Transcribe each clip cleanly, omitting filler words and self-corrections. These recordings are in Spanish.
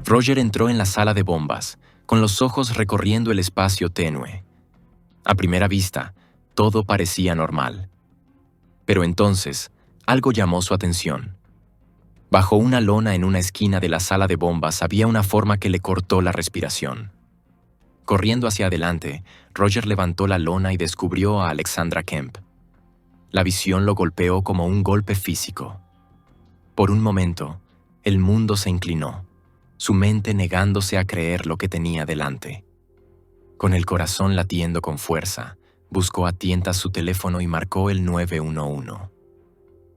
Roger entró en la sala de bombas, con los ojos recorriendo el espacio tenue. A primera vista, todo parecía normal. Pero entonces, algo llamó su atención. Bajo una lona en una esquina de la sala de bombas había una forma que le cortó la respiración. Corriendo hacia adelante, Roger levantó la lona y descubrió a Alexandra Kemp. La visión lo golpeó como un golpe físico. Por un momento, el mundo se inclinó, su mente negándose a creer lo que tenía delante. Con el corazón latiendo con fuerza, buscó a tientas su teléfono y marcó el 911.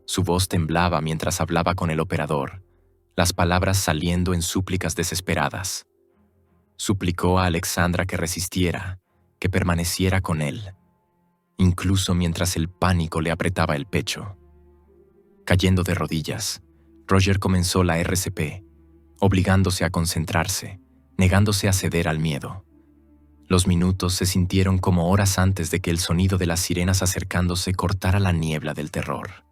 Su voz temblaba mientras hablaba con el operador, las palabras saliendo en súplicas desesperadas. Suplicó a Alexandra que resistiera, que permaneciera con él, incluso mientras el pánico le apretaba el pecho. Cayendo de rodillas, Roger comenzó la RCP, obligándose a concentrarse, negándose a ceder al miedo. Los minutos se sintieron como horas antes de que el sonido de las sirenas acercándose cortara la niebla del terror.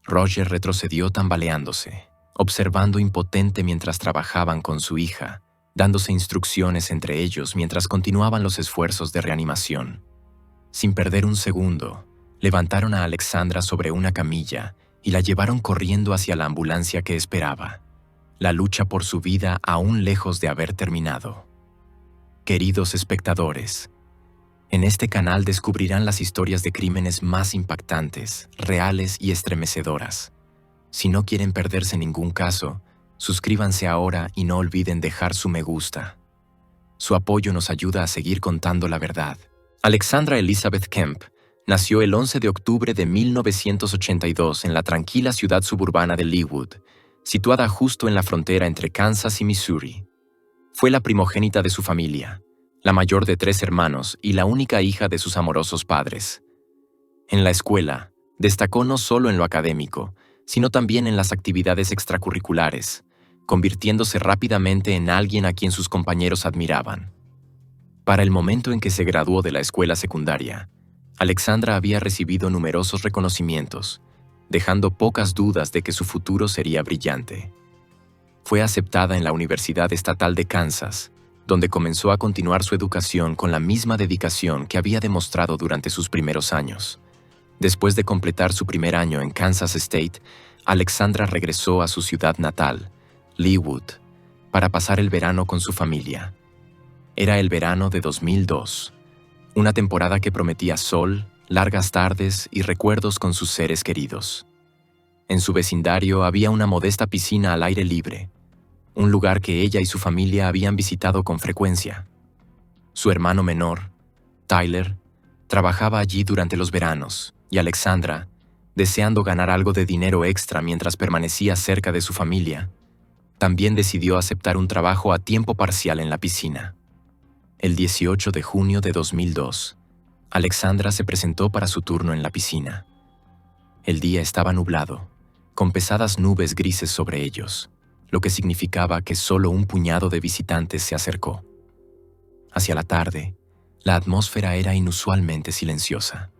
Roger retrocedió tambaleándose, observando impotente mientras trabajaban con su hija, dándose instrucciones entre ellos mientras continuaban los esfuerzos de reanimación. Sin perder un segundo, levantaron a Alexandra sobre una camilla y la llevaron corriendo hacia la ambulancia que esperaba. La lucha por su vida aún lejos de haber terminado. Queridos espectadores, en este canal descubrirán las historias de crímenes más impactantes, reales y estremecedoras. Si no quieren perderse ningún caso, suscríbanse ahora y no olviden dejar su me gusta. Su apoyo nos ayuda a seguir contando la verdad. Alexandra Elizabeth Kemp nació el 11 de octubre de 1982 en la tranquila ciudad suburbana de Leawood, situada justo en la frontera entre Kansas y Missouri. Fue la primogénita de su familia, la mayor de 3 hermanos y la única hija de sus amorosos padres. En la escuela, destacó no solo en lo académico, sino también en las actividades extracurriculares, convirtiéndose rápidamente en alguien a quien sus compañeros admiraban. Para el momento en que se graduó de la escuela secundaria, Alexandra había recibido numerosos reconocimientos, dejando pocas dudas de que su futuro sería brillante. Fue aceptada en la Universidad Estatal de Kansas, donde comenzó a continuar su educación con la misma dedicación que había demostrado durante sus primeros años. Después de completar su primer año en Kansas State, Alexandra regresó a su ciudad natal, Leawood, para pasar el verano con su familia. Era el verano de 2002, una temporada que prometía sol, largas tardes y recuerdos con sus seres queridos. En su vecindario había una modesta piscina al aire libre, un lugar que ella y su familia habían visitado con frecuencia. Su hermano menor, Tyler, trabajaba allí durante los veranos, y Alexandra, deseando ganar algo de dinero extra mientras permanecía cerca de su familia, también decidió aceptar un trabajo a tiempo parcial en la piscina. El 18 de junio de 2002, Alexandra se presentó para su turno en la piscina. El día estaba nublado, con pesadas nubes grises sobre ellos, lo que significaba que solo un puñado de visitantes se acercó. Hacia la tarde, la atmósfera era inusualmente silenciosa.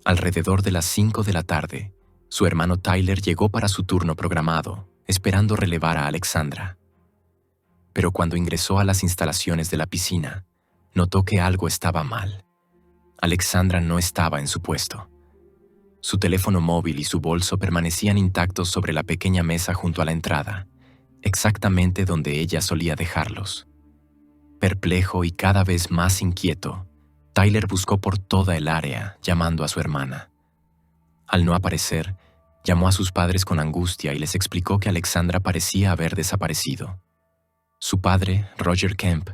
Alrededor de las 5 de la tarde, su hermano Tyler llegó para su turno programado, esperando relevar a Alexandra. Pero cuando ingresó a las instalaciones de la piscina, notó que algo estaba mal. Alexandra no estaba en su puesto. Su teléfono móvil y su bolso permanecían intactos sobre la pequeña mesa junto a la entrada, exactamente donde ella solía dejarlos. Perplejo y cada vez más inquieto, Tyler buscó por toda el área, llamando a su hermana. Al no aparecer, llamó a sus padres con angustia y les explicó que Alexandra parecía haber desaparecido. Su padre, Roger Kemp,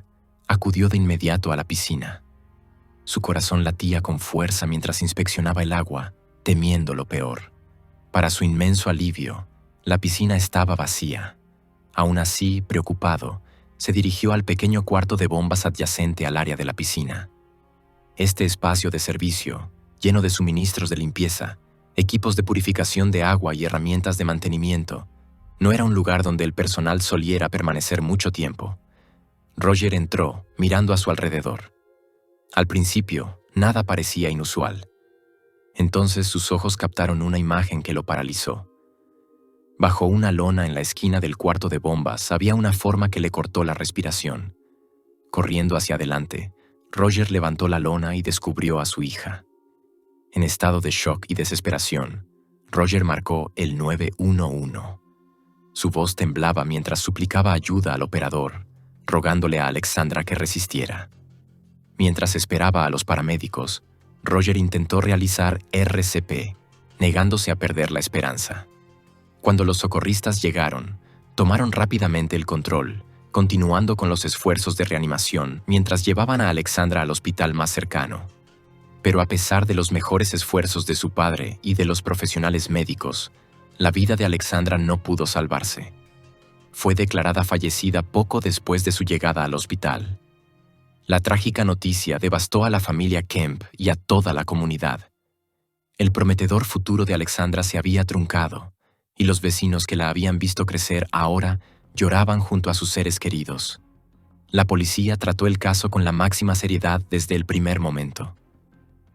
acudió de inmediato a la piscina. Su corazón latía con fuerza mientras inspeccionaba el agua, temiendo lo peor. Para su inmenso alivio, la piscina estaba vacía. Aún así, preocupado, se dirigió al pequeño cuarto de bombas adyacente al área de la piscina. Este espacio de servicio, lleno de suministros de limpieza, equipos de purificación de agua y herramientas de mantenimiento, no era un lugar donde el personal soliera permanecer mucho tiempo. Roger entró, mirando a su alrededor. Al principio, nada parecía inusual. Entonces sus ojos captaron una imagen que lo paralizó. Bajo una lona en la esquina del cuarto de bombas había una forma que le cortó la respiración. Corriendo hacia adelante, Roger levantó la lona y descubrió a su hija. En estado de shock y desesperación, Roger marcó el 911. Su voz temblaba mientras suplicaba ayuda al operador, rogándole a Alexandra que resistiera. Mientras esperaba a los paramédicos, Roger intentó realizar RCP, negándose a perder la esperanza. Cuando los socorristas llegaron, tomaron rápidamente el control, continuando con los esfuerzos de reanimación mientras llevaban a Alexandra al hospital más cercano. Pero a pesar de los mejores esfuerzos de su padre y de los profesionales médicos, la vida de Alexandra no pudo salvarse. Fue declarada fallecida poco después de su llegada al hospital. La trágica noticia devastó a la familia Kemp y a toda la comunidad. El prometedor futuro de Alexandra se había truncado, y los vecinos que la habían visto crecer ahora lloraban junto a sus seres queridos. La policía trató el caso con la máxima seriedad desde el primer momento.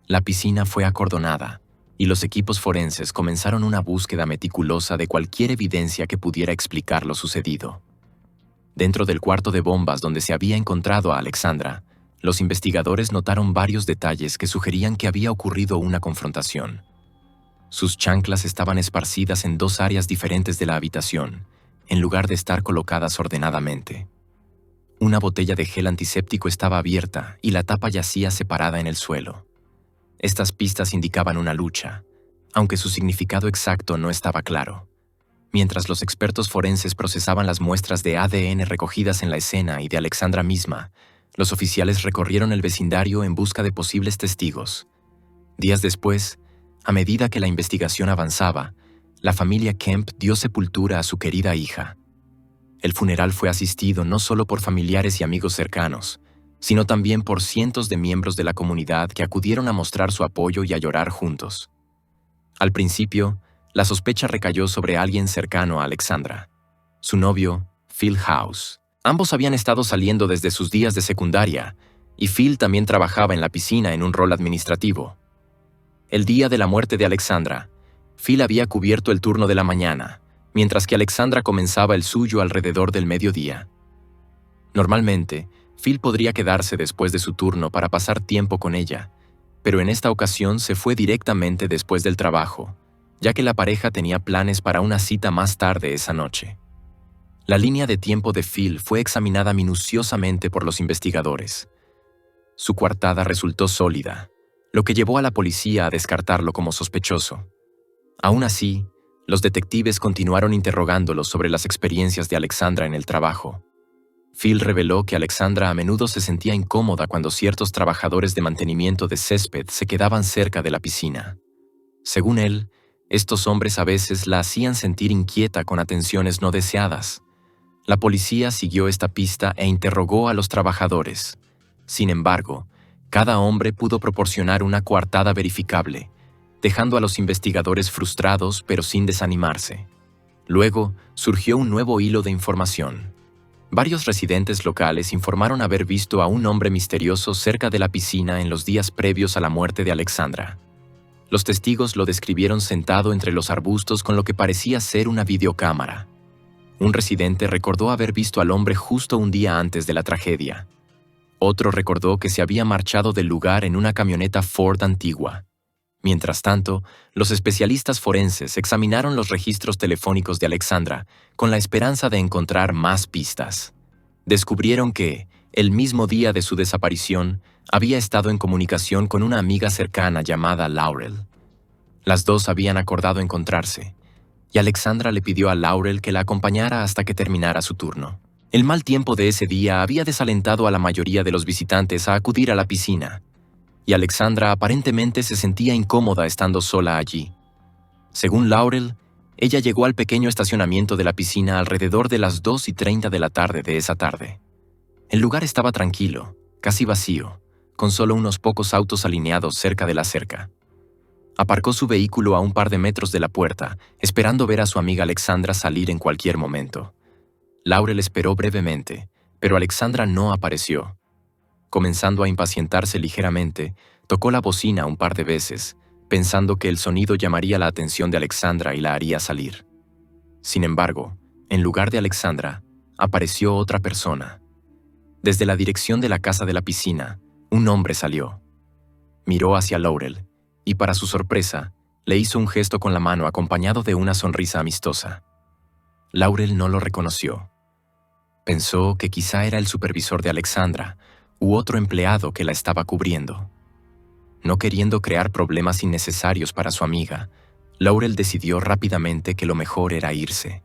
La piscina fue acordonada, y los equipos forenses comenzaron una búsqueda meticulosa de cualquier evidencia que pudiera explicar lo sucedido. Dentro del cuarto de bombas donde se había encontrado a Alexandra, los investigadores notaron varios detalles que sugerían que había ocurrido una confrontación. Sus chanclas estaban esparcidas en 2 áreas diferentes de la habitación, en lugar de estar colocadas ordenadamente. Una botella de gel antiséptico estaba abierta y la tapa yacía separada en el suelo. Estas pistas indicaban una lucha, aunque su significado exacto no estaba claro. Mientras los expertos forenses procesaban las muestras de ADN recogidas en la escena y de Alexandra misma, los oficiales recorrieron el vecindario en busca de posibles testigos. Días después, a medida que la investigación avanzaba, la familia Kemp dio sepultura a su querida hija. El funeral fue asistido no solo por familiares y amigos cercanos, sino también por cientos de miembros de la comunidad que acudieron a mostrar su apoyo y a llorar juntos. Al principio, la sospecha recayó sobre alguien cercano a Alexandra, su novio, Phil House. Ambos habían estado saliendo desde sus días de secundaria, y Phil también trabajaba en la piscina en un rol administrativo. El día de la muerte de Alexandra, Phil había cubierto el turno de la mañana, mientras que Alexandra comenzaba el suyo alrededor del mediodía. Normalmente, Phil podría quedarse después de su turno para pasar tiempo con ella, pero en esta ocasión se fue directamente después del trabajo, ya que la pareja tenía planes para una cita más tarde esa noche. La línea de tiempo de Phil fue examinada minuciosamente por los investigadores. Su coartada resultó sólida, lo que llevó a la policía a descartarlo como sospechoso. Aún así, los detectives continuaron interrogándolo sobre las experiencias de Alexandra en el trabajo. Phil reveló que Alexandra a menudo se sentía incómoda cuando ciertos trabajadores de mantenimiento de césped se quedaban cerca de la piscina. Según él, estos hombres a veces la hacían sentir inquieta con atenciones no deseadas. La policía siguió esta pista e interrogó a los trabajadores. Sin embargo, cada hombre pudo proporcionar una coartada verificable, dejando a los investigadores frustrados pero sin desanimarse. Luego, surgió un nuevo hilo de información. Varios residentes locales informaron haber visto a un hombre misterioso cerca de la piscina en los días previos a la muerte de Alexandra. Los testigos lo describieron sentado entre los arbustos con lo que parecía ser una videocámara. Un residente recordó haber visto al hombre justo un día antes de la tragedia. Otro recordó que se había marchado del lugar en una camioneta Ford antigua. Mientras tanto, los especialistas forenses examinaron los registros telefónicos de Alexandra con la esperanza de encontrar más pistas. Descubrieron que, el mismo día de su desaparición, había estado en comunicación con una amiga cercana llamada Laurel. Las dos habían acordado encontrarse, y Alexandra le pidió a Laurel que la acompañara hasta que terminara su turno. El mal tiempo de ese día había desalentado a la mayoría de los visitantes a acudir a la piscina, y Alexandra aparentemente se sentía incómoda estando sola allí. Según Laurel, ella llegó al pequeño estacionamiento de la piscina alrededor de las 2:30 de la tarde de esa tarde. El lugar estaba tranquilo, casi vacío, con solo unos pocos autos alineados cerca de la cerca. Aparcó su vehículo a un par de metros de la puerta, esperando ver a su amiga Alexandra salir en cualquier momento. Laurel esperó brevemente, pero Alexandra no apareció. Comenzando a impacientarse ligeramente, tocó la bocina un par de veces, pensando que el sonido llamaría la atención de Alexandra y la haría salir. Sin embargo, en lugar de Alexandra, apareció otra persona. Desde la dirección de la casa de la piscina, un hombre salió. Miró hacia Laurel y, para su sorpresa, le hizo un gesto con la mano acompañado de una sonrisa amistosa. Laurel no lo reconoció. Pensó que quizá era el supervisor de Alexandra u otro empleado que la estaba cubriendo. No queriendo crear problemas innecesarios para su amiga, Laurel decidió rápidamente que lo mejor era irse.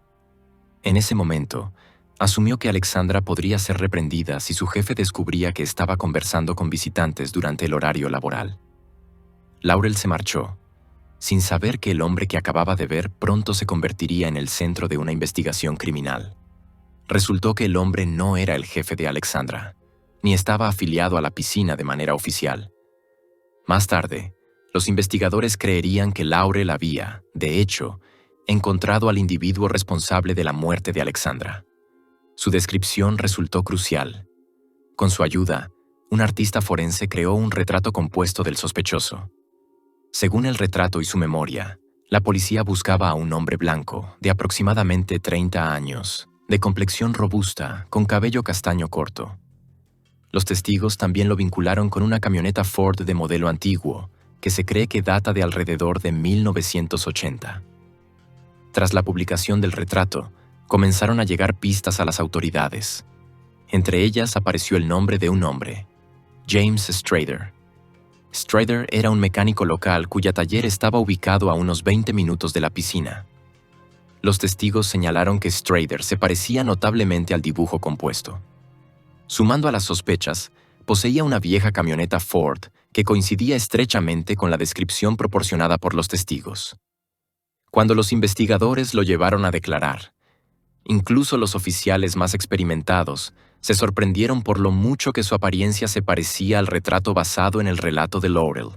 En ese momento, asumió que Alexandra podría ser reprendida si su jefe descubría que estaba conversando con visitantes durante el horario laboral. Laurel se marchó, sin saber que el hombre que acababa de ver pronto se convertiría en el centro de una investigación criminal. Resultó que el hombre no era el jefe de Alexandra, ni estaba afiliado a la piscina de manera oficial. Más tarde, los investigadores creerían que Laurel había, de hecho, encontrado al individuo responsable de la muerte de Alexandra. Su descripción resultó crucial. Con su ayuda, un artista forense creó un retrato compuesto del sospechoso. Según el retrato y su memoria, la policía buscaba a un hombre blanco, de aproximadamente 30 años, de complexión robusta, con cabello castaño corto. Los testigos también lo vincularon con una camioneta Ford de modelo antiguo, que se cree que data de alrededor de 1980. Tras la publicación del retrato, comenzaron a llegar pistas a las autoridades. Entre ellas apareció el nombre de un hombre, James Strader. Strader era un mecánico local cuyo taller estaba ubicado a unos 20 minutos de la piscina. Los testigos señalaron que Strader se parecía notablemente al dibujo compuesto. Sumando a las sospechas, poseía una vieja camioneta Ford que coincidía estrechamente con la descripción proporcionada por los testigos. Cuando los investigadores lo llevaron a declarar, incluso los oficiales más experimentados se sorprendieron por lo mucho que su apariencia se parecía al retrato basado en el relato de Laurel.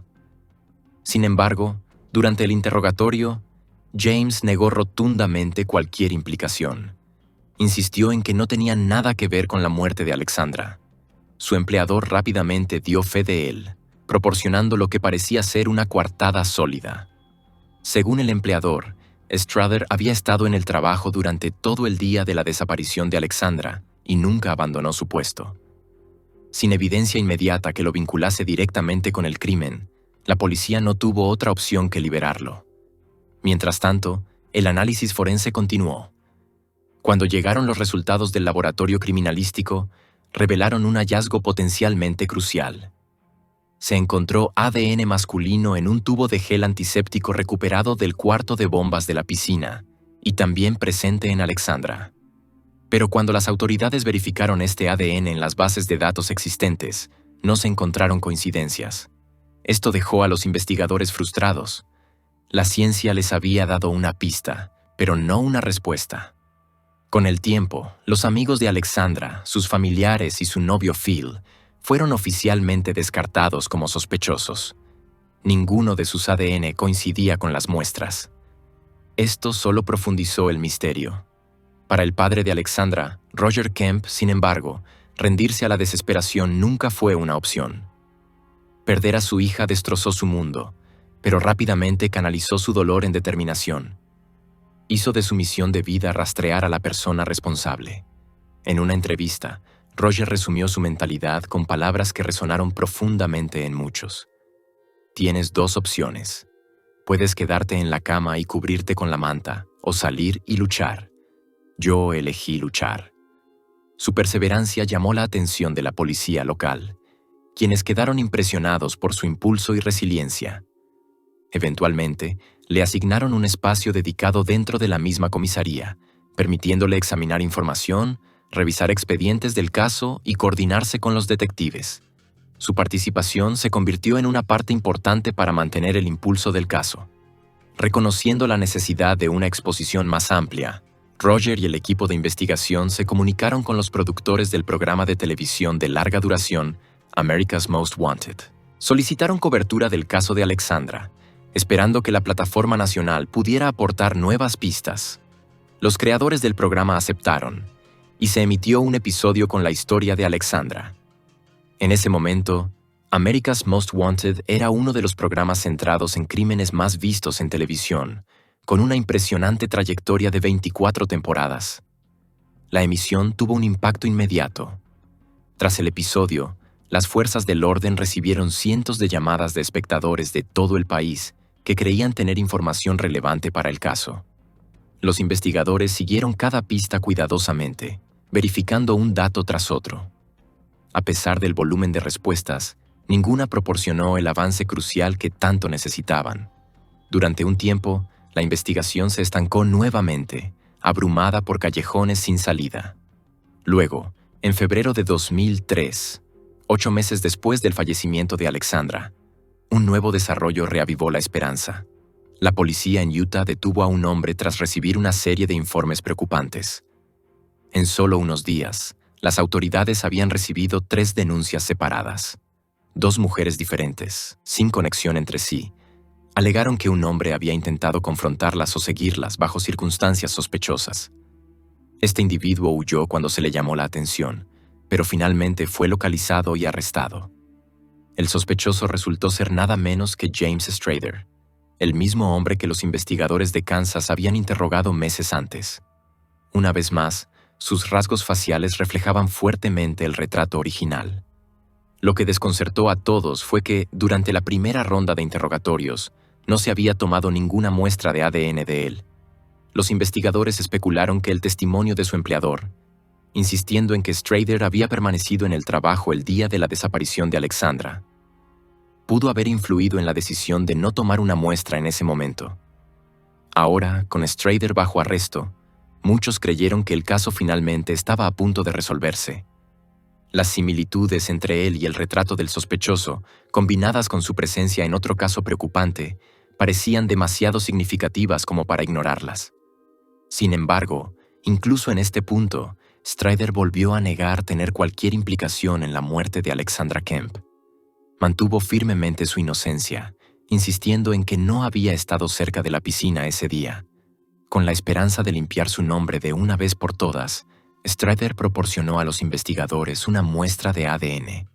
Sin embargo, durante el interrogatorio, James negó rotundamente cualquier implicación. Insistió en que no tenía nada que ver con la muerte de Alexandra. Su empleador rápidamente dio fe de él, proporcionando lo que parecía ser una coartada sólida. Según el empleador, Strader había estado en el trabajo durante todo el día de la desaparición de Alexandra y nunca abandonó su puesto. Sin evidencia inmediata que lo vinculase directamente con el crimen, la policía no tuvo otra opción que liberarlo. Mientras tanto, el análisis forense continuó. Cuando llegaron los resultados del laboratorio criminalístico, revelaron un hallazgo potencialmente crucial. Se encontró ADN masculino en un tubo de gel antiséptico recuperado del cuarto de bombas de la piscina y también presente en Alexandra. Pero cuando las autoridades verificaron este ADN en las bases de datos existentes, no se encontraron coincidencias. Esto dejó a los investigadores frustrados. La ciencia les había dado una pista, pero no una respuesta. Con el tiempo, los amigos de Alexandra, sus familiares y su novio Phil fueron oficialmente descartados como sospechosos. Ninguno de sus ADN coincidía con las muestras. Esto solo profundizó el misterio. Para el padre de Alexandra, Roger Kemp, sin embargo, rendirse a la desesperación nunca fue una opción. Perder a su hija destrozó su mundo, pero rápidamente canalizó su dolor en determinación. Hizo de su misión de vida rastrear a la persona responsable. En una entrevista, Roger resumió su mentalidad con palabras que resonaron profundamente en muchos. Tienes dos opciones. Puedes quedarte en la cama y cubrirte con la manta, o salir y luchar. Yo elegí luchar. Su perseverancia llamó la atención de la policía local, quienes quedaron impresionados por su impulso y resiliencia. Eventualmente, le asignaron un espacio dedicado dentro de la misma comisaría, permitiéndole examinar información, revisar expedientes del caso y coordinarse con los detectives. Su participación se convirtió en una parte importante para mantener el impulso del caso. Reconociendo la necesidad de una exposición más amplia, Roger y el equipo de investigación se comunicaron con los productores del programa de televisión de larga duración America's Most Wanted. Solicitaron cobertura del caso de Alexandra, esperando que la plataforma nacional pudiera aportar nuevas pistas. Los creadores del programa aceptaron, y se emitió un episodio con la historia de Alexandra. En ese momento, America's Most Wanted era uno de los programas centrados en crímenes más vistos en televisión, con una impresionante trayectoria de 24 temporadas. La emisión tuvo un impacto inmediato. Tras el episodio, las fuerzas del orden recibieron cientos de llamadas de espectadores de todo el país que creían tener información relevante para el caso. Los investigadores siguieron cada pista cuidadosamente, verificando un dato tras otro. A pesar del volumen de respuestas, ninguna proporcionó el avance crucial que tanto necesitaban. Durante un tiempo, la investigación se estancó nuevamente, abrumada por callejones sin salida. Luego, en febrero de 2003, 8 meses después del fallecimiento de Alexandra, un nuevo desarrollo reavivó la esperanza. La policía en Utah detuvo a un hombre tras recibir una serie de informes preocupantes. En solo unos días, las autoridades habían recibido 3 denuncias separadas. 2 mujeres diferentes, sin conexión entre sí, alegaron que un hombre había intentado confrontarlas o seguirlas bajo circunstancias sospechosas. Este individuo huyó cuando se le llamó la atención, pero finalmente fue localizado y arrestado. El sospechoso resultó ser nada menos que James Strader, el mismo hombre que los investigadores de Kansas habían interrogado meses antes. Una vez más, sus rasgos faciales reflejaban fuertemente el retrato original. Lo que desconcertó a todos fue que, durante la primera ronda de interrogatorios, no se había tomado ninguna muestra de ADN de él. Los investigadores especularon que el testimonio de su empleador, insistiendo en que Strader había permanecido en el trabajo el día de la desaparición de Alexandra, pudo haber influido en la decisión de no tomar una muestra en ese momento. Ahora, con Strader bajo arresto, muchos creyeron que el caso finalmente estaba a punto de resolverse. Las similitudes entre él y el retrato del sospechoso, combinadas con su presencia en otro caso preocupante, parecían demasiado significativas como para ignorarlas. Sin embargo, incluso en este punto, Strader volvió a negar tener cualquier implicación en la muerte de Alexandra Kemp. Mantuvo firmemente su inocencia, insistiendo en que no había estado cerca de la piscina ese día. Con la esperanza de limpiar su nombre de una vez por todas, Strader proporcionó a los investigadores una muestra de ADN.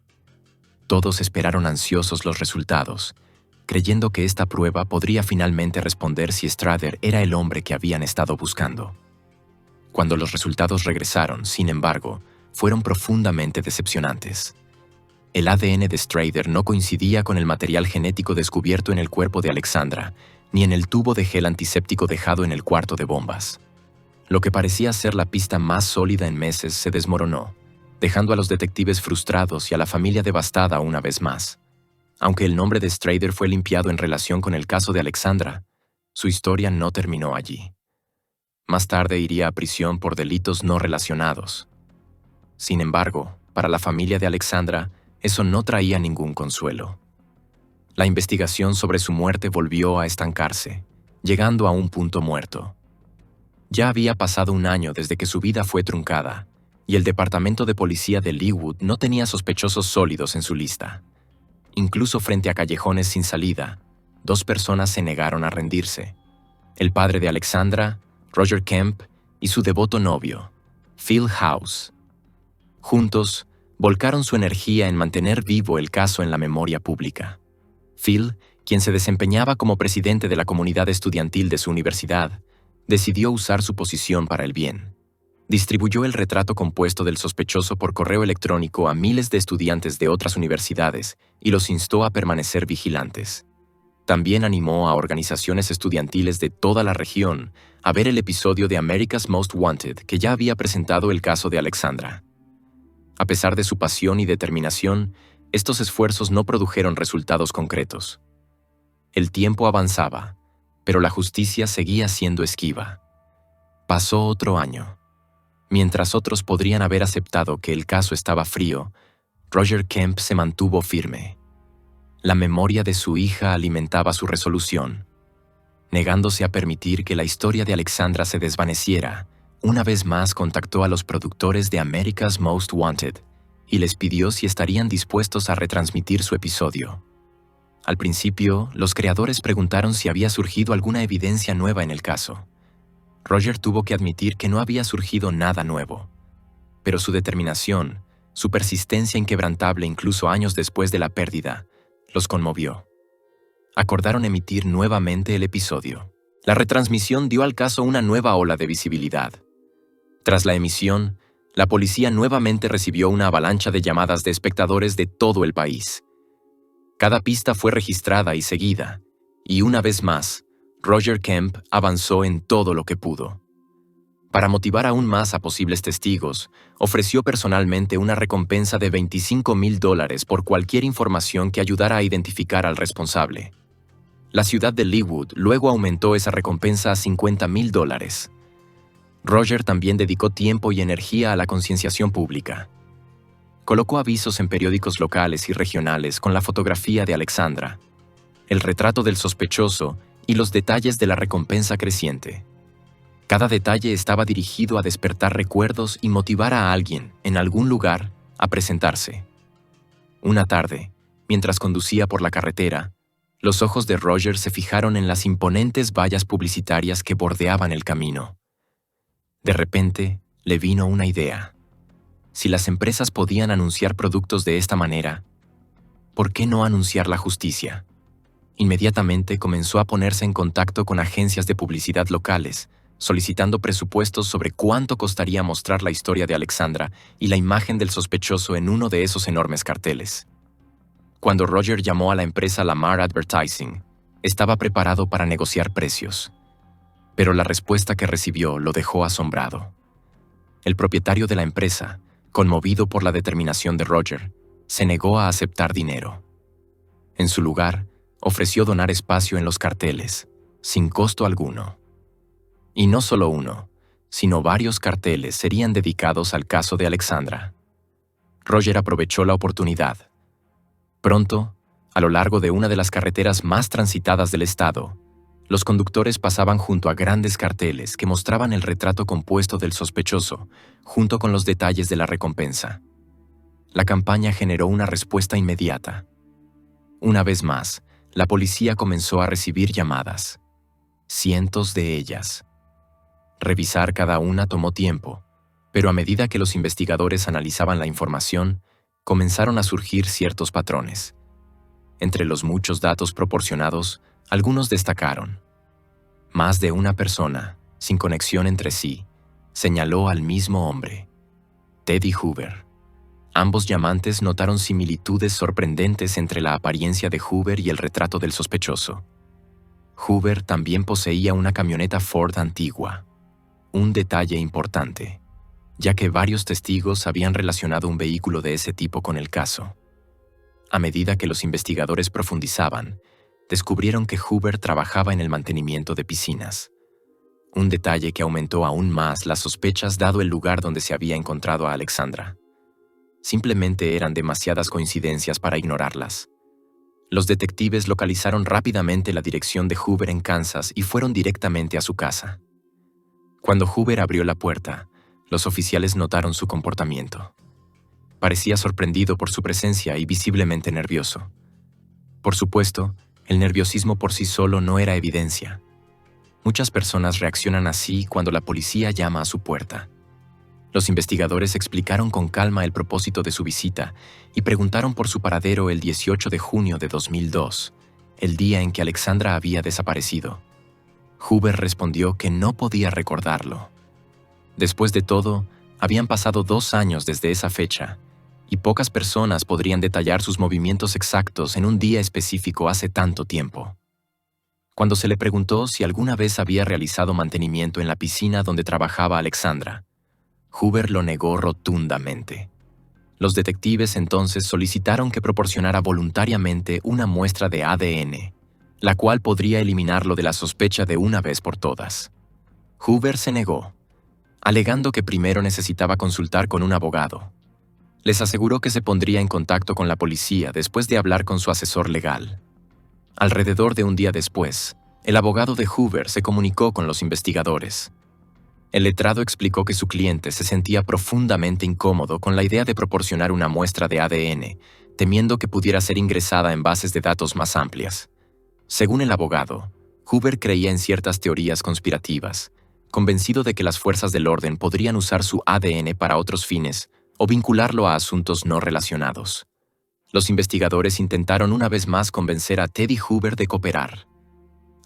Todos esperaron ansiosos los resultados, creyendo que esta prueba podría finalmente responder si Strader era el hombre que habían estado buscando. Cuando los resultados regresaron, sin embargo, fueron profundamente decepcionantes. El ADN de Strader no coincidía con el material genético descubierto en el cuerpo de Alexandra, ni en el tubo de gel antiséptico dejado en el cuarto de bombas. Lo que parecía ser la pista más sólida en meses se desmoronó, dejando a los detectives frustrados y a la familia devastada una vez más. Aunque el nombre de Strader fue limpiado en relación con el caso de Alexandra, su historia no terminó allí. Más tarde iría a prisión por delitos no relacionados. Sin embargo, para la familia de Alexandra, eso no traía ningún consuelo. La investigación sobre su muerte volvió a estancarse, llegando a un punto muerto. Ya había pasado un año desde que su vida fue truncada, y el departamento de policía de Leawood no tenía sospechosos sólidos en su lista. Incluso frente a callejones sin salida, 2 personas se negaron a rendirse: el padre de Alexandra, Roger Kemp, y su devoto novio, Phil House. Juntos, volcaron su energía en mantener vivo el caso en la memoria pública. Phil, quien se desempeñaba como presidente de la comunidad estudiantil de su universidad, decidió usar su posición para el bien. Distribuyó el retrato compuesto del sospechoso por correo electrónico a miles de estudiantes de otras universidades y los instó a permanecer vigilantes. También animó a organizaciones estudiantiles de toda la región a ver el episodio de America's Most Wanted que ya había presentado el caso de Alexandra. A pesar de su pasión y determinación, estos esfuerzos no produjeron resultados concretos. El tiempo avanzaba, pero la justicia seguía siendo esquiva. Pasó otro año. Mientras otros podrían haber aceptado que el caso estaba frío, Roger Kemp se mantuvo firme. La memoria de su hija alimentaba su resolución. Negándose a permitir que la historia de Alexandra se desvaneciera, una vez más contactó a los productores de America's Most Wanted y les pidió si estarían dispuestos a retransmitir su episodio. Al principio, los creadores preguntaron si había surgido alguna evidencia nueva en el caso. Roger tuvo que admitir que no había surgido nada nuevo, pero su determinación, su persistencia inquebrantable incluso años después de la pérdida, los conmovió. Acordaron emitir nuevamente el episodio. La retransmisión dio al caso una nueva ola de visibilidad. Tras la emisión, la policía nuevamente recibió una avalancha de llamadas de espectadores de todo el país. Cada pista fue registrada y seguida, y una vez más, Roger Kemp avanzó en todo lo que pudo. Para motivar aún más a posibles testigos, ofreció personalmente una recompensa de $25,000 por cualquier información que ayudara a identificar al responsable. La ciudad de Leawood luego aumentó esa recompensa a $50,000. Roger también dedicó tiempo y energía a la concienciación pública. Colocó avisos en periódicos locales y regionales con la fotografía de Alexandra, el retrato del sospechoso y los detalles de la recompensa creciente. Cada detalle estaba dirigido a despertar recuerdos y motivar a alguien, en algún lugar, a presentarse. Una tarde, mientras conducía por la carretera, los ojos de Roger se fijaron en las imponentes vallas publicitarias que bordeaban el camino. De repente, le vino una idea. Si las empresas podían anunciar productos de esta manera, ¿por qué no anunciar la justicia? Inmediatamente comenzó a ponerse en contacto con agencias de publicidad locales, solicitando presupuestos sobre cuánto costaría mostrar la historia de Alexandra y la imagen del sospechoso en uno de esos enormes carteles. Cuando Roger llamó a la empresa Lamar Advertising, estaba preparado para negociar precios. Pero la respuesta que recibió lo dejó asombrado. El propietario de la empresa, conmovido por la determinación de Roger, se negó a aceptar dinero. En su lugar, ofreció donar espacio en los carteles, sin costo alguno. Y no solo uno, sino varios carteles serían dedicados al caso de Alexandra. Roger aprovechó la oportunidad. Pronto, a lo largo de una de las carreteras más transitadas del estado, los conductores pasaban junto a grandes carteles que mostraban el retrato compuesto del sospechoso, junto con los detalles de la recompensa. La campaña generó una respuesta inmediata. Una vez más, la policía comenzó a recibir llamadas. Cientos de ellas. Revisar cada una tomó tiempo, pero a medida que los investigadores analizaban la información, comenzaron a surgir ciertos patrones. Entre los muchos datos proporcionados, algunos destacaron. Más de una persona, sin conexión entre sí, señaló al mismo hombre, Teddy Hoover. Ambos llamantes notaron similitudes sorprendentes entre la apariencia de Hoover y el retrato del sospechoso. Hoover también poseía una camioneta Ford antigua. Un detalle importante, ya que varios testigos habían relacionado un vehículo de ese tipo con el caso. A medida que los investigadores profundizaban, descubrieron que Hoover trabajaba en el mantenimiento de piscinas. Un detalle que aumentó aún más las sospechas dado el lugar donde se había encontrado a Alexandra. Simplemente eran demasiadas coincidencias para ignorarlas. Los detectives localizaron rápidamente la dirección de Hoover en Kansas y fueron directamente a su casa. Cuando Hoover abrió la puerta, los oficiales notaron su comportamiento. Parecía sorprendido por su presencia y visiblemente nervioso. Por supuesto, el nerviosismo por sí solo no era evidencia. Muchas personas reaccionan así cuando la policía llama a su puerta. Los investigadores explicaron con calma el propósito de su visita y preguntaron por su paradero el 18 de junio de 2002, el día en que Alexandra había desaparecido. Hoover respondió que no podía recordarlo. Después de todo, habían pasado 2 años desde esa fecha, y pocas personas podrían detallar sus movimientos exactos en un día específico hace tanto tiempo. Cuando se le preguntó si alguna vez había realizado mantenimiento en la piscina donde trabajaba Alexandra, Hoover lo negó rotundamente. Los detectives entonces solicitaron que proporcionara voluntariamente una muestra de ADN, la cual podría eliminarlo de la sospecha de una vez por todas. Hoover se negó, alegando que primero necesitaba consultar con un abogado. Les aseguró que se pondría en contacto con la policía después de hablar con su asesor legal. Alrededor de un día después, el abogado de Hoover se comunicó con los investigadores. El letrado explicó que su cliente se sentía profundamente incómodo con la idea de proporcionar una muestra de ADN, temiendo que pudiera ser ingresada en bases de datos más amplias. Según el abogado, Hoover creía en ciertas teorías conspirativas, convencido de que las fuerzas del orden podrían usar su ADN para otros fines o vincularlo a asuntos no relacionados. Los investigadores intentaron una vez más convencer a Teddy Hoover de cooperar.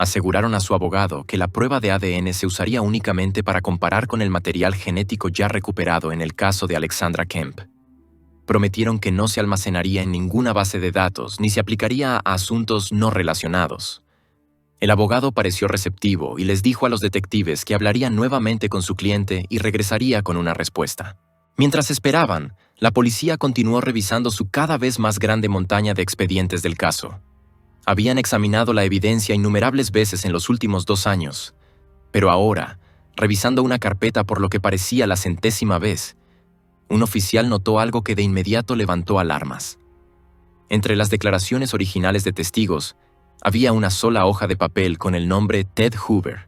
Aseguraron a su abogado que la prueba de ADN se usaría únicamente para comparar con el material genético ya recuperado en el caso de Alexandra Kemp. Prometieron que no se almacenaría en ninguna base de datos ni se aplicaría a asuntos no relacionados. El abogado pareció receptivo y les dijo a los detectives que hablaría nuevamente con su cliente y regresaría con una respuesta. Mientras esperaban, la policía continuó revisando su cada vez más grande montaña de expedientes del caso. Habían examinado la evidencia innumerables veces en los últimos 2 años, pero ahora, revisando una carpeta por lo que parecía la 100ª vez, un oficial notó algo que de inmediato levantó alarmas. Entre las declaraciones originales de testigos, había una sola hoja de papel con el nombre Ted Hoover.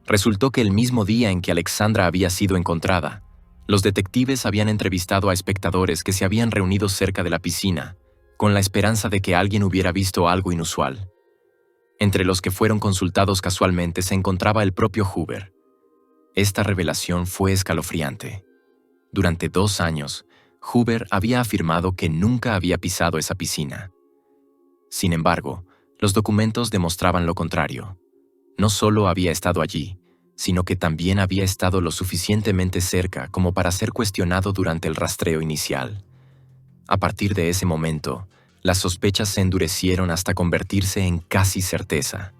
Resultó que el mismo día en que Alexandra había sido encontrada, los detectives habían entrevistado a espectadores que se habían reunido cerca de la piscina, con la esperanza de que alguien hubiera visto algo inusual. Entre los que fueron consultados casualmente se encontraba el propio Hoover. Esta revelación fue escalofriante. Durante 2 años, Hoover había afirmado que nunca había pisado esa piscina. Sin embargo, los documentos demostraban lo contrario. No solo había estado allí, sino que también había estado lo suficientemente cerca como para ser cuestionado durante el rastreo inicial. A partir de ese momento, las sospechas se endurecieron hasta convertirse en casi certeza.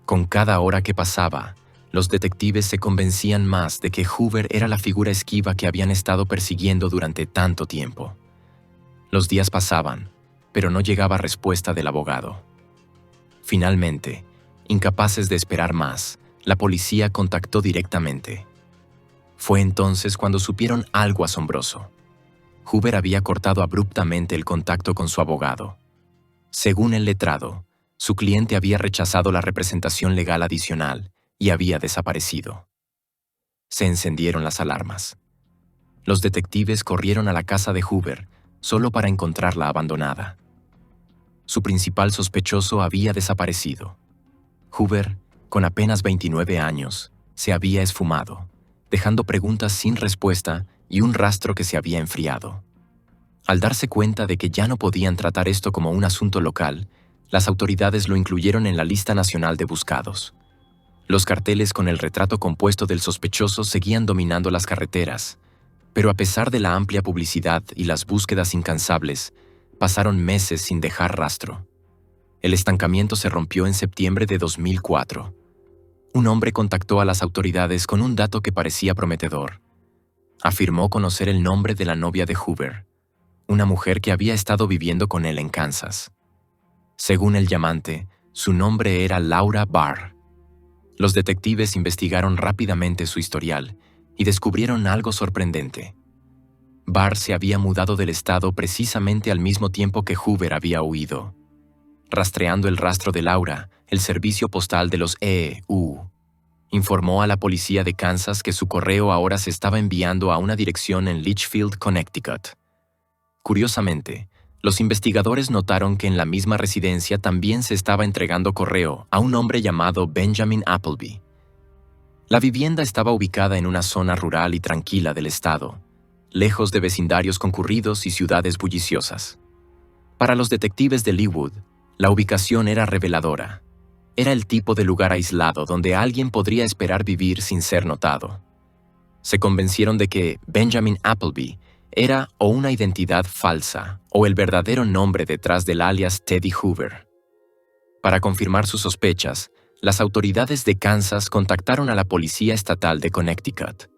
Con cada hora que pasaba, los detectives se convencían más de que Hoover era la figura esquiva que habían estado persiguiendo durante tanto tiempo. Los días pasaban, pero no llegaba respuesta del abogado. Finalmente, incapaces de esperar más, la policía contactó directamente. Fue entonces cuando supieron algo asombroso. Hoover había cortado abruptamente el contacto con su abogado. Según el letrado, su cliente había rechazado la representación legal adicional y había desaparecido. Se encendieron las alarmas. Los detectives corrieron a la casa de Hoover solo para encontrarla abandonada. Su principal sospechoso había desaparecido. Hoover, con apenas 29 años, se había esfumado, dejando preguntas sin respuesta y un rastro que se había enfriado. Al darse cuenta de que ya no podían tratar esto como un asunto local, las autoridades lo incluyeron en la lista nacional de buscados. Los carteles con el retrato compuesto del sospechoso seguían dominando las carreteras, pero a pesar de la amplia publicidad y las búsquedas incansables, pasaron meses sin dejar rastro. El estancamiento se rompió en septiembre de 2004. Un hombre contactó a las autoridades con un dato que parecía prometedor. Afirmó conocer el nombre de la novia de Hoover, una mujer que había estado viviendo con él en Kansas. Según el llamante, su nombre era Laura Barr. Los detectives investigaron rápidamente su historial y descubrieron algo sorprendente. Barr se había mudado del estado precisamente al mismo tiempo que Hoover había huido. Rastreando el rastro de Laura, el servicio postal de los EU informó a la policía de Kansas que su correo ahora se estaba enviando a una dirección en Litchfield, Connecticut. Curiosamente, los investigadores notaron que en la misma residencia también se estaba entregando correo a un hombre llamado Benjamin Appleby. La vivienda estaba ubicada en una zona rural y tranquila del estado, lejos de vecindarios concurridos y ciudades bulliciosas. Para los detectives de Leawood, la ubicación era reveladora. Era el tipo de lugar aislado donde alguien podría esperar vivir sin ser notado. Se convencieron de que Benjamin Appleby era o una identidad falsa o el verdadero nombre detrás del alias Teddy Hoover. Para confirmar sus sospechas, las autoridades de Kansas contactaron a la Policía Estatal de Connecticut.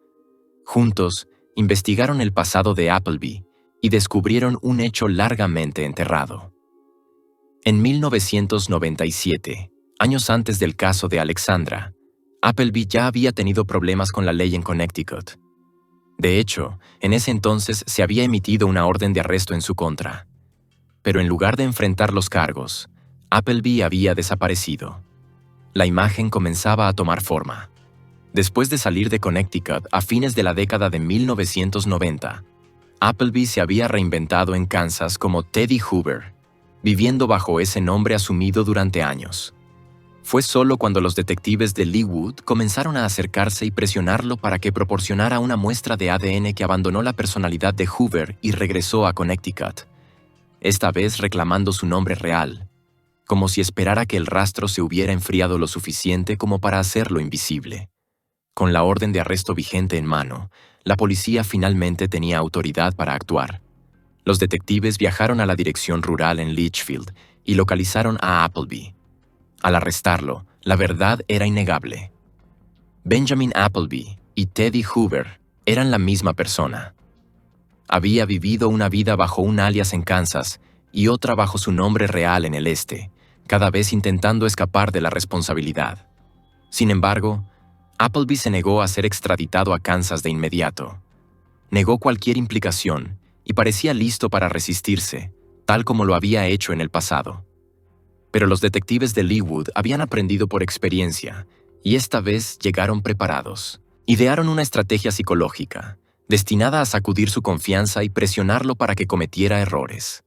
Juntos, investigaron el pasado de Appleby y descubrieron un hecho largamente enterrado. En 1997, años antes del caso de Alexandra, Appleby ya había tenido problemas con la ley en Connecticut. De hecho, en ese entonces se había emitido una orden de arresto en su contra. Pero en lugar de enfrentar los cargos, Appleby había desaparecido. La imagen comenzaba a tomar forma. Después de salir de Connecticut a fines de la década de 1990, Appleby se había reinventado en Kansas como Teddy Hoover, viviendo bajo ese nombre asumido durante años. Fue solo cuando los detectives de Leawood comenzaron a acercarse y presionarlo para que proporcionara una muestra de ADN que abandonó la personalidad de Hoover y regresó a Connecticut, esta vez reclamando su nombre real, como si esperara que el rastro se hubiera enfriado lo suficiente como para hacerlo invisible. Con la orden de arresto vigente en mano, la policía finalmente tenía autoridad para actuar. Los detectives viajaron a la dirección rural en Litchfield y localizaron a Appleby. Al arrestarlo, la verdad era innegable. Benjamin Appleby y Teddy Hoover eran la misma persona. Había vivido una vida bajo un alias en Kansas y otra bajo su nombre real en el este, cada vez intentando escapar de la responsabilidad. Sin embargo, Appleby se negó a ser extraditado a Kansas de inmediato. Negó cualquier implicación y parecía listo para resistirse, tal como lo había hecho en el pasado. Pero los detectives de Leawood habían aprendido por experiencia y esta vez llegaron preparados. Idearon una estrategia psicológica, destinada a sacudir su confianza y presionarlo para que cometiera errores.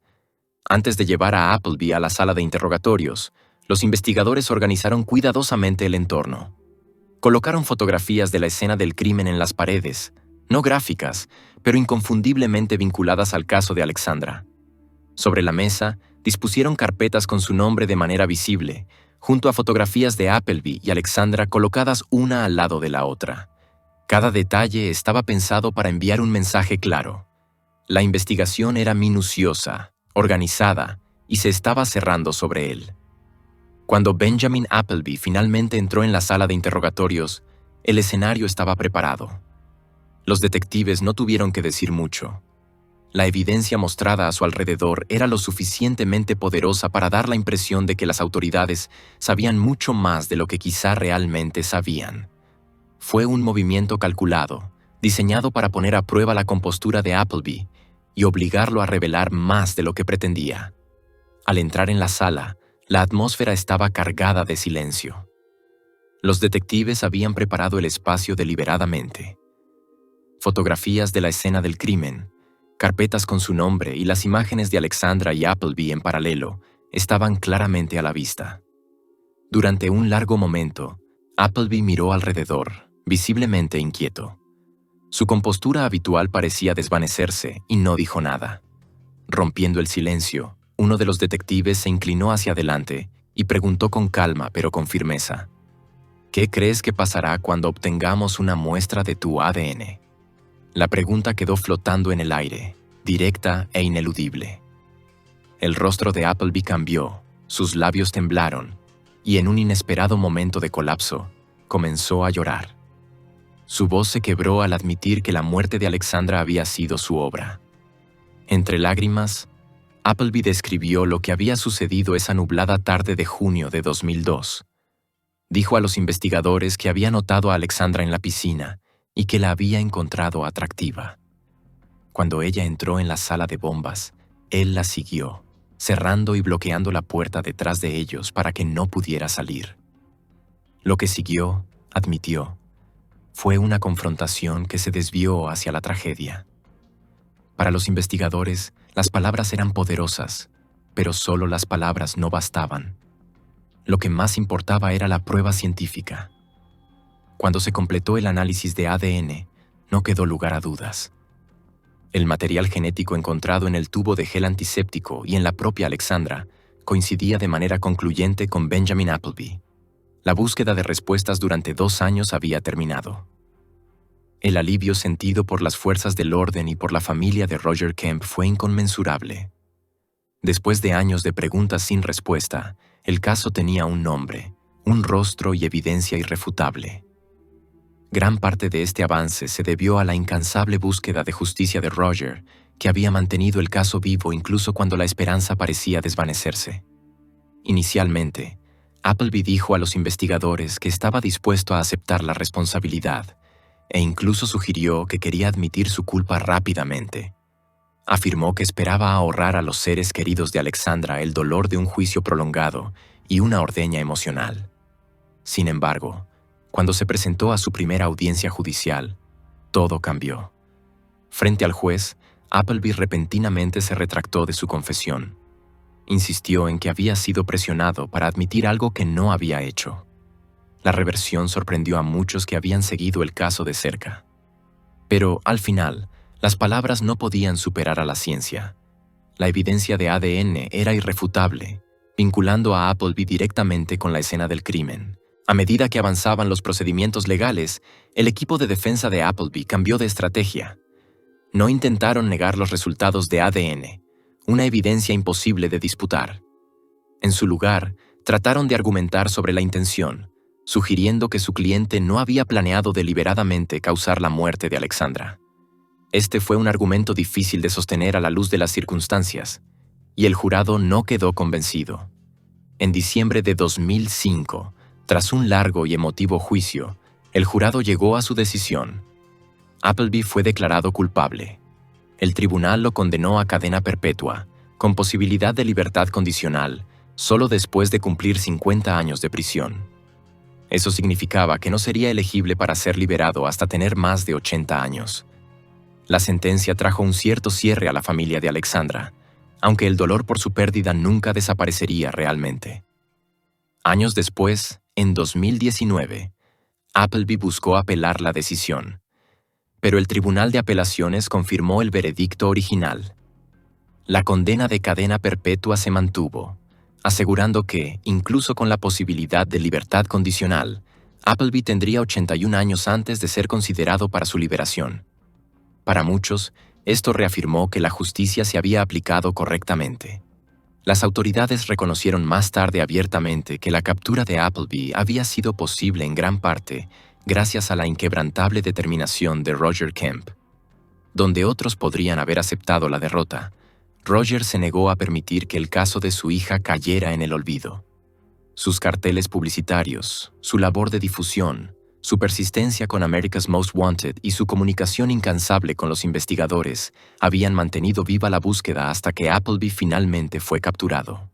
Antes de llevar a Appleby a la sala de interrogatorios, los investigadores organizaron cuidadosamente el entorno. Colocaron fotografías de la escena del crimen en las paredes, no gráficas, pero inconfundiblemente vinculadas al caso de Alexandra. Sobre la mesa, dispusieron carpetas con su nombre de manera visible, junto a fotografías de Appleby y Alexandra colocadas una al lado de la otra. Cada detalle estaba pensado para enviar un mensaje claro. La investigación era minuciosa, organizada, y se estaba cerrando sobre él. Cuando Benjamin Appleby finalmente entró en la sala de interrogatorios, el escenario estaba preparado. Los detectives no tuvieron que decir mucho. La evidencia mostrada a su alrededor era lo suficientemente poderosa para dar la impresión de que las autoridades sabían mucho más de lo que quizá realmente sabían. Fue un movimiento calculado, diseñado para poner a prueba la compostura de Appleby y obligarlo a revelar más de lo que pretendía. Al entrar en la sala, la atmósfera estaba cargada de silencio. Los detectives habían preparado el espacio deliberadamente. Fotografías de la escena del crimen, carpetas con su nombre y las imágenes de Alexandra y Appleby en paralelo estaban claramente a la vista. Durante un largo momento, Appleby miró alrededor, visiblemente inquieto. Su compostura habitual parecía desvanecerse y no dijo nada. Rompiendo el silencio, uno de los detectives se inclinó hacia adelante y preguntó con calma pero con firmeza: ¿Qué crees que pasará cuando obtengamos una muestra de tu ADN? La pregunta quedó flotando en el aire, directa e ineludible. El rostro de Appleby cambió, sus labios temblaron, y en un inesperado momento de colapso, comenzó a llorar. Su voz se quebró al admitir que la muerte de Alexandra había sido su obra. Entre lágrimas, Appleby describió lo que había sucedido esa nublada tarde de junio de 2002. Dijo a los investigadores que había notado a Alexandra en la piscina y que la había encontrado atractiva. Cuando ella entró en la sala de bombas, él la siguió, cerrando y bloqueando la puerta detrás de ellos para que no pudiera salir. Lo que siguió, admitió, fue una confrontación que se desvió hacia la tragedia. Para los investigadores, las palabras eran poderosas, pero solo las palabras no bastaban. Lo que más importaba era la prueba científica. Cuando se completó el análisis de ADN, no quedó lugar a dudas. El material genético encontrado en el tubo de gel antiséptico y en la propia Alexandra coincidía de manera concluyente con Benjamin Appleby. La búsqueda de respuestas durante 2 años había terminado. El alivio sentido por las fuerzas del orden y por la familia de Roger Kemp fue inconmensurable. Después de años de preguntas sin respuesta, el caso tenía un nombre, un rostro y evidencia irrefutable. Gran parte de este avance se debió a la incansable búsqueda de justicia de Roger, que había mantenido el caso vivo incluso cuando la esperanza parecía desvanecerse. Inicialmente, Appleby dijo a los investigadores que estaba dispuesto a aceptar la responsabilidad, e incluso sugirió que quería admitir su culpa rápidamente. Afirmó que esperaba ahorrar a los seres queridos de Alexandra el dolor de un juicio prolongado y una ordeña emocional. Sin embargo, cuando se presentó a su primera audiencia judicial, todo cambió. Frente al juez, Appleby repentinamente se retractó de su confesión. Insistió en que había sido presionado para admitir algo que no había hecho. La reversión sorprendió a muchos que habían seguido el caso de cerca. Pero, al final, las palabras no podían superar a la ciencia. La evidencia de ADN era irrefutable, vinculando a Appleby directamente con la escena del crimen. A medida que avanzaban los procedimientos legales, el equipo de defensa de Appleby cambió de estrategia. No intentaron negar los resultados de ADN, una evidencia imposible de disputar. En su lugar, trataron de argumentar sobre la intención, sugiriendo que su cliente no había planeado deliberadamente causar la muerte de Alexandra. Este fue un argumento difícil de sostener a la luz de las circunstancias, y el jurado no quedó convencido. En diciembre de 2005, tras un largo y emotivo juicio, el jurado llegó a su decisión. Appleby fue declarado culpable. El tribunal lo condenó a cadena perpetua, con posibilidad de libertad condicional, solo después de cumplir 50 años de prisión. Eso significaba que no sería elegible para ser liberado hasta tener más de 80 años. La sentencia trajo un cierto cierre a la familia de Alexandra, aunque el dolor por su pérdida nunca desaparecería realmente. Años después, en 2019, Appleby buscó apelar la decisión, pero el Tribunal de Apelaciones confirmó el veredicto original. La condena de cadena perpetua se mantuvo, asegurando que, incluso con la posibilidad de libertad condicional, Appleby tendría 81 años antes de ser considerado para su liberación. Para muchos, esto reafirmó que la justicia se había aplicado correctamente. Las autoridades reconocieron más tarde abiertamente que la captura de Appleby había sido posible en gran parte gracias a la inquebrantable determinación de Roger Kemp. Donde otros podrían haber aceptado la derrota, Roger se negó a permitir que el caso de su hija cayera en el olvido. Sus carteles publicitarios, su labor de difusión, su persistencia con America's Most Wanted y su comunicación incansable con los investigadores habían mantenido viva la búsqueda hasta que Appleby finalmente fue capturado.